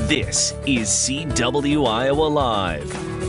This is CW Iowa Live.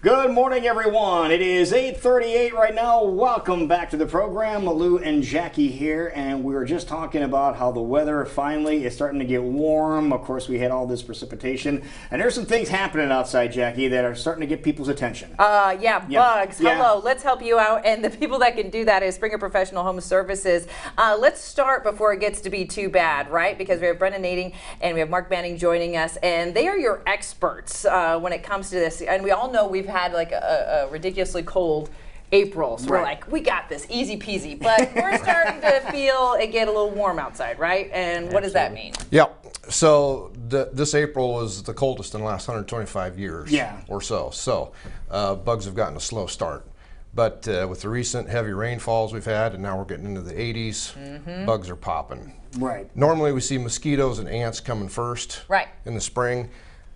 Good morning, everyone. It is 8:38 right now. Welcome back to the program. Lou and Jackie here, and we were just talking about how the weather finally is starting to get warm. Of course, we had all this precipitation, and there's some things happening outside, Jackie, that are starting to get people's attention. Bugs. Hello, let's help you out, and the people that can do that is Springer Professional Home Services. Let's start before it gets to be too bad, right? Because we have Brendan Nading and we have Mark Manning joining us, and they are your experts when it comes to this. And we all know we've had like a ridiculously cold April, so we're like, we got this, easy peasy. But we're starting to feel it get a little warm outside, right? And what does that mean? Yep. So this April was the coldest in the last 125 years or so. So bugs have gotten a slow start. But with the recent heavy rainfalls we've had, and now we're getting into the 80s, bugs are popping. Right. Normally we see mosquitoes and ants coming first in the spring.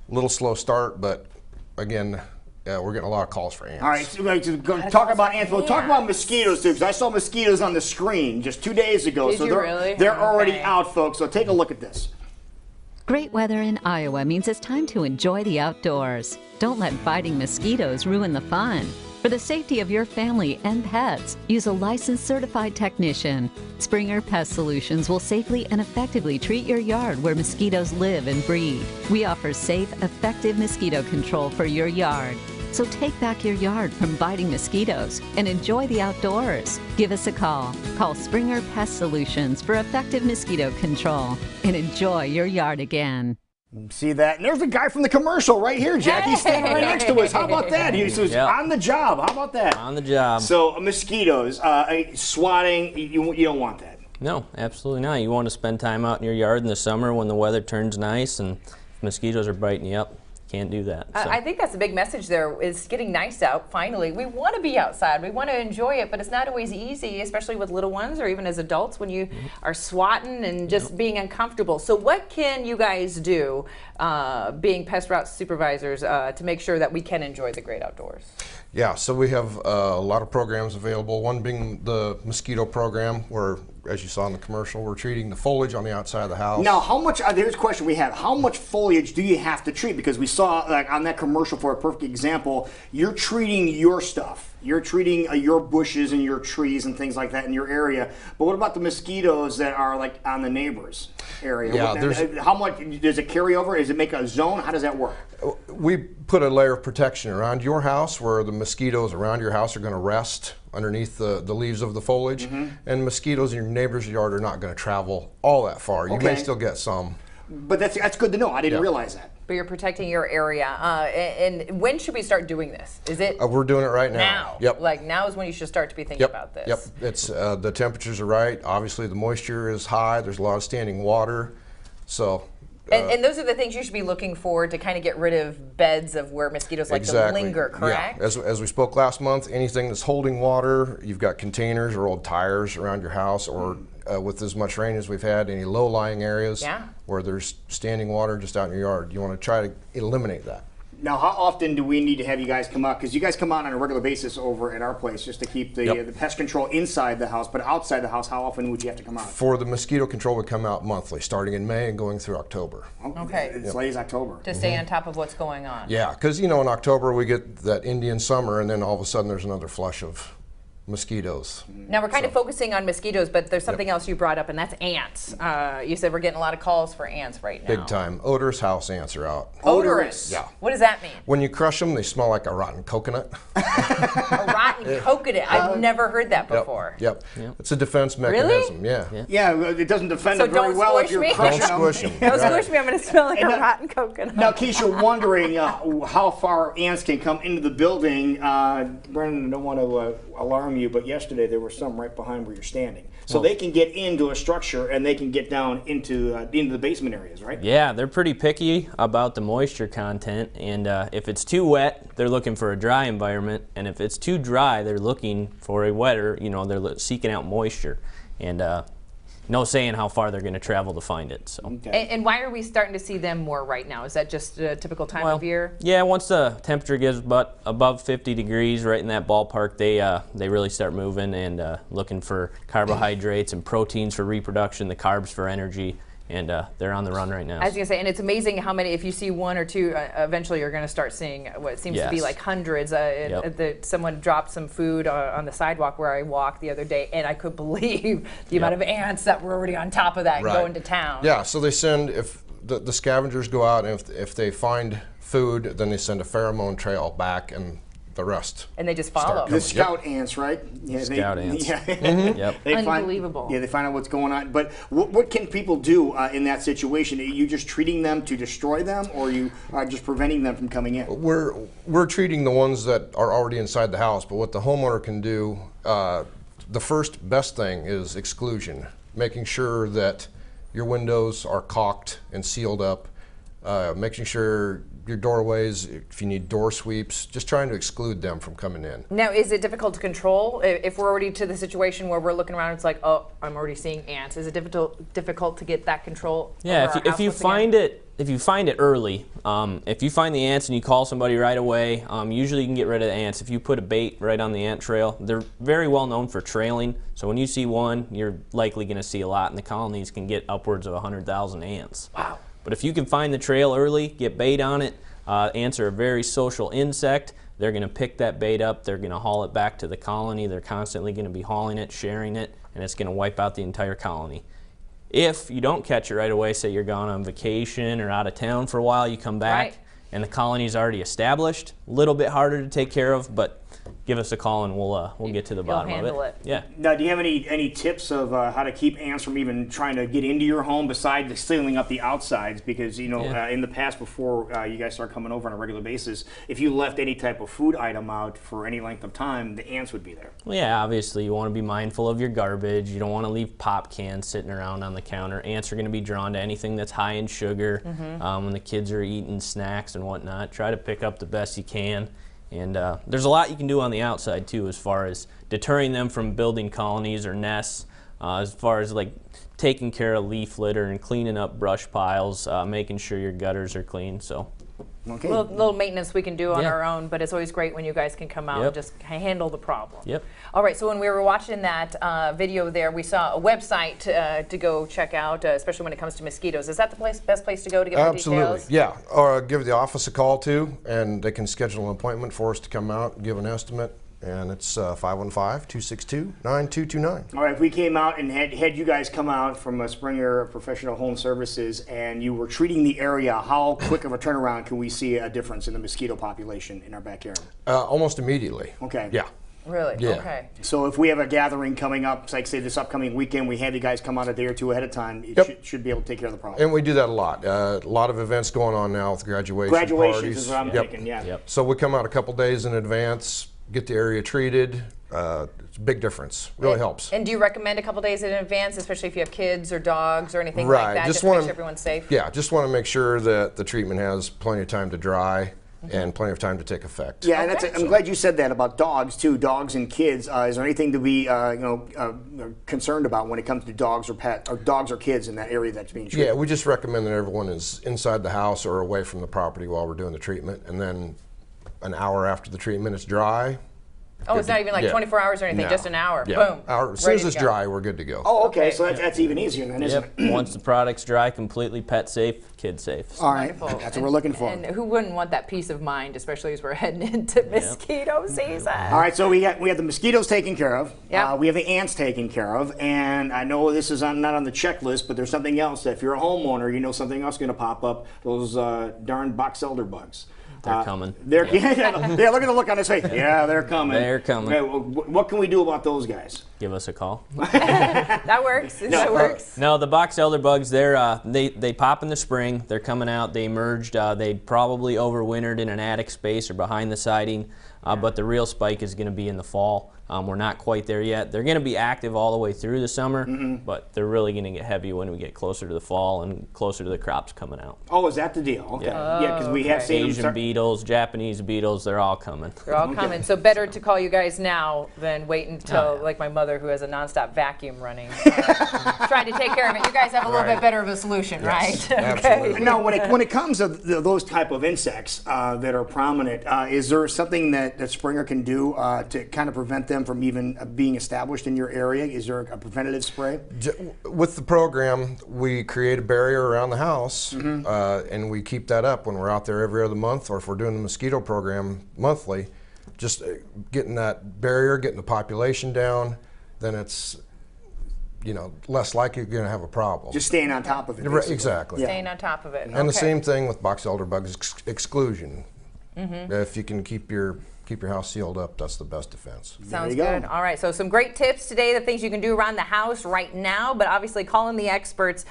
A little slow start, but again, we're getting a lot of calls for ants. All right, so we're going to talk about ants. We'll talk about mosquitoes too, because I saw mosquitoes on the screen just 2 days ago. Did you really? They're already out, folks. So take a look at this. Great weather in Iowa means it's time to enjoy the outdoors. Don't let biting mosquitoes ruin the fun. For the safety of your family and pets, use a licensed certified technician. Springer Pest Solutions will safely and effectively treat your yard where mosquitoes live and breed. We offer safe, effective mosquito control for your yard. So take back your yard from biting mosquitoes and enjoy the outdoors. Give us a call. Call Springer Pest Solutions for effective mosquito control and enjoy your yard again. See that? And there's a guy from the commercial right here, Jackie, standing right next to us. How about that? He was on the job. How about that? On the job. So mosquitoes, swatting, you don't want that. No, absolutely not. You want to spend time out in your yard in the summer when the weather turns nice and mosquitoes are biting you up. Can't do that. So. I think that's a big message there, is getting nice out finally. We want to be outside. We want to enjoy it, but it's not always easy, especially with little ones or even as adults when you are swatting and just being uncomfortable. So what can you guys do, being pest route supervisors, to make sure that we can enjoy the great outdoors? Yeah, so we have a lot of programs available, one being the mosquito program, where, as you saw in the commercial, we're treating the foliage on the outside of the house. Now, how much, there's a question we have, how much foliage do you have to treat? Because we saw, like on that commercial, for a perfect example, you're treating your stuff. You're treating your bushes and your trees and things like that in your area. But what about the mosquitoes that are like on the neighbor's area? Yeah, how much, does it carry over? Does it make a zone? How does that work? We put a layer of protection around your house where the mosquitoes around your house are going to rest underneath the leaves of the foliage, and mosquitoes in your neighbor's yard are not going to travel all that far. You may still get some. But that's good to know. I didn't realize that. But you're protecting your area. And when should we start doing this? Is it we're doing it right now. Now? Yep. Like now is when you should start to be thinking about this. Yep. It's the temperatures are right. Obviously the moisture is high. There's a lot of standing water. So and those are the things you should be looking for to kind of get rid of beds of where mosquitoes like to linger, correct? Yeah. As we spoke last month, anything that's holding water, you've got containers or old tires around your house, or with as much rain as we've had, any low-lying areas where there's standing water just out in your yard. You want to try to eliminate that. Now, how often do we need to have you guys come out? Because you guys come out on a regular basis over at our place just to keep the pest control inside the house, but outside the house, how often would you have to come out? For the mosquito control, we come out monthly, starting in May and going through October. Okay. As late as October. To stay on top of what's going on. Yeah, because in October we get that Indian summer, and then all of a sudden there's another flush of mosquitoes. Now we're kind of focusing on mosquitoes, but there's something else you brought up, and that's ants. You said we're getting a lot rotten for ants right now. Big time. Odorous house ants are out. Odorous? Yeah. What does that mean? When you crush them, they smell like a rotten coconut. A rotten coconut? I've never heard that before. Yep. It's a defense mechanism. Really? Yeah, it doesn't defend them very well if you're crushing them. Don't squish them. Don't squish me, I'm going to smell like a rotten coconut. Now, in case you're wondering how far ants can come into the building, Brendan, I don't want to alarm you, but yesterday there were some right behind where you're standing. So they can get into a structure and they can get down into the basement areas, right? Yeah, they're pretty picky about the moisture content, and if it's too wet, they're looking for a dry environment, and if it's too dry, they're looking for a wetter, they're seeking out moisture, and no saying how far they're going to travel to find it. So. Okay. And why are we starting to see them more right now? Is that just a typical time of year? Yeah, once the temperature gets above 50 degrees, right in that ballpark, they really start moving and looking for carbohydrates and proteins for reproduction, the carbs for energy, and they're on the run right now. I was going to say, and it's amazing how many, if you see one or two, eventually you're going to start seeing what seems to be like hundreds. Someone dropped some food on the sidewalk where I walked the other day, and I could believe the amount of ants that were already on top of that and going to town. Yeah, so they send, if the scavengers go out, and if they find food, then they send a pheromone trail back, and the rest. And they just follow. The scout ants, right? Yeah, Scout ants. Yeah. Yep. Unbelievable. They find out what's going on. But what can people do in that situation? Are you just treating them to destroy them, or you are just preventing them from coming in? We're treating the ones that are already inside the house, but what the homeowner can do, the first best thing is exclusion, making sure that your windows are caulked and sealed up, making sure your doorways, if you need door sweeps, just trying to exclude them from coming in. Now, is it difficult to control if we're already to the situation where we're looking around? It's like, oh, I'm already seeing ants. Is it difficult to get that control? Yeah, if you find it early, if you find the ants and you call somebody right away, usually you can get rid of the ants. If you put a bait right on the ant trail, they're very well known for trailing. So when you see one, you're likely going to see a lot, and the colonies can get upwards of 100,000 ants. Wow. But if you can find the trail early, get bait on it, ants are a very social insect. They're going to pick that bait up, they're going to haul it back to the colony, they're constantly going to be hauling it, sharing it, and it's going to wipe out the entire colony. If you don't catch it right away, say you're gone on vacation or out of town for a while, you come back and the colony's already established, a little bit harder to take care of, but give us a call and we'll get to the bottom of it. Yeah. Now, do you have any tips of how to keep ants from even trying to get into your home besides sealing up the outsides? Because in the past, before you guys start coming over on a regular basis, if you left any type of food item out for any length of time, the ants would be there. Well, yeah, obviously you want to be mindful of your garbage. You don't want to leave pop cans sitting around on the counter. Ants are going to be drawn to anything that's high in sugar. When the kids are eating snacks and whatnot, try to pick up the best you can. And there's a lot you can do on the outside too, as far as deterring them from building colonies or nests, as far as like taking care of leaf litter and cleaning up brush piles, making sure your gutters are clean. So okay. Little maintenance we can do on our own, but it's always great when you guys can come out and just handle the problem. Yep. All right, so when we were watching that video there, we saw a website to go check out, especially when it comes to mosquitoes. Is that the best place to go to get more details? Absolutely, yeah. Or give the office a call too, and they can schedule an appointment for us to come out and give an estimate. And it's 515-262-9229. All right, if we came out and had you guys come out from Springer Professional Home Services and you were treating the area, how quick of a turnaround can we see a difference in the mosquito population in our backyard? Almost immediately. Okay. Yeah. Really? Yeah. Okay. So if we have a gathering coming up, like say this upcoming weekend, we have you guys come out a day or two ahead of time, it should be able to take care of the problem. And we do that a lot. A lot of events going on now with graduations Graduations is what I'm thinking, yeah. Yep. So we come out a couple days in advance, get the area treated. It's a big difference. Really helps. And do you recommend a couple days in advance, especially if you have kids or dogs or anything like that, just to make sure everyone's safe? Yeah, just want to make sure that the treatment has plenty of time to dry and plenty of time to take effect. Yeah, and I'm glad you said that about dogs too. Dogs and kids. Is there anything to be concerned about when it comes to dogs or pets, or dogs or kids in that area that's being treated? Yeah, we just recommend that everyone is inside the house or away from the property while we're doing the treatment, and then an hour after the treatment it's dry. Oh, it's not even like 24 hours or anything, just an hour. Yeah. Boom. As soon as it's dry, we're good to go. Oh, okay. So that's even easier then, isn't it? Once the product's dry, completely pet safe, kid safe. All right. That's what we're looking for. And who wouldn't want that peace of mind, especially as we're heading into mosquito season? All right, so we have the mosquitoes taken care of. Yep. We have the ants taken care of, and I know this is not on the checklist, but there's something else that if you're a homeowner, you know something else is going to pop up. Those darn box elder bugs. They're coming. Look at the look on his face. Yeah, they're coming. They're coming. Okay, well, what can we do about those guys? Give us a call. That works. That works. No, the box elder bugs, they pop in the spring. They're coming out. They emerged. They probably overwintered in an attic space or behind the siding. But the real spike is going to be in the fall. We're not quite there yet. They're going to be active all the way through the summer, but they're really going to get heavy when we get closer to the fall and closer to the crops coming out. Oh, is that the deal? Okay. Yeah, because we have seen Asian beetles, Japanese beetles, they're all coming. They're all coming. So better to call you guys now than wait until, like my mother mother who has a nonstop vacuum running, trying to take care of it. You guys have a little bit better of a solution, Yes, right? absolutely. Now, when it comes to those type of insects that are prominent, is there something that Springer can do to kind of prevent them from even being established in your area? Is there a preventative spray? With the program, we create a barrier around the house, and we keep that up when we're out there every other month, or if we're doing the mosquito program monthly. Just getting that barrier, getting the population down, then it's, you know, less likely you're going to have a problem. Just staying on top of it. Right, exactly. Staying on top of it. And the same thing with box elder bugs exclusion. If you can keep your house sealed up, that's the best defense. Sounds good. All right, so some great tips today, the things you can do around the house right now, but obviously call in the experts.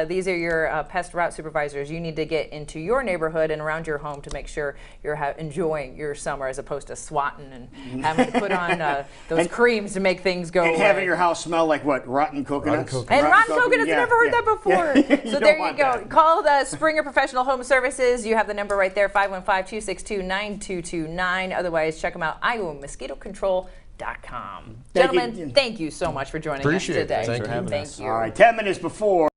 These are your pest route supervisors. You need to get into your neighborhood and around your home to make sure you're enjoying your summer, as opposed to swatting and having to put on those creams to make things go away. And having your house smell like what? Rotten coconuts? Rotten coconuts, I've never heard that before. So there you go. That. Call the Springer Professional Home Services. You have the number right there, 515-262-9229. Otherwise, check them out, iowamosquitocontrol.com. Gentlemen, thank you so much for joining us today. Appreciate it. Thanks for having us. Thank you. All right, 10 minutes before.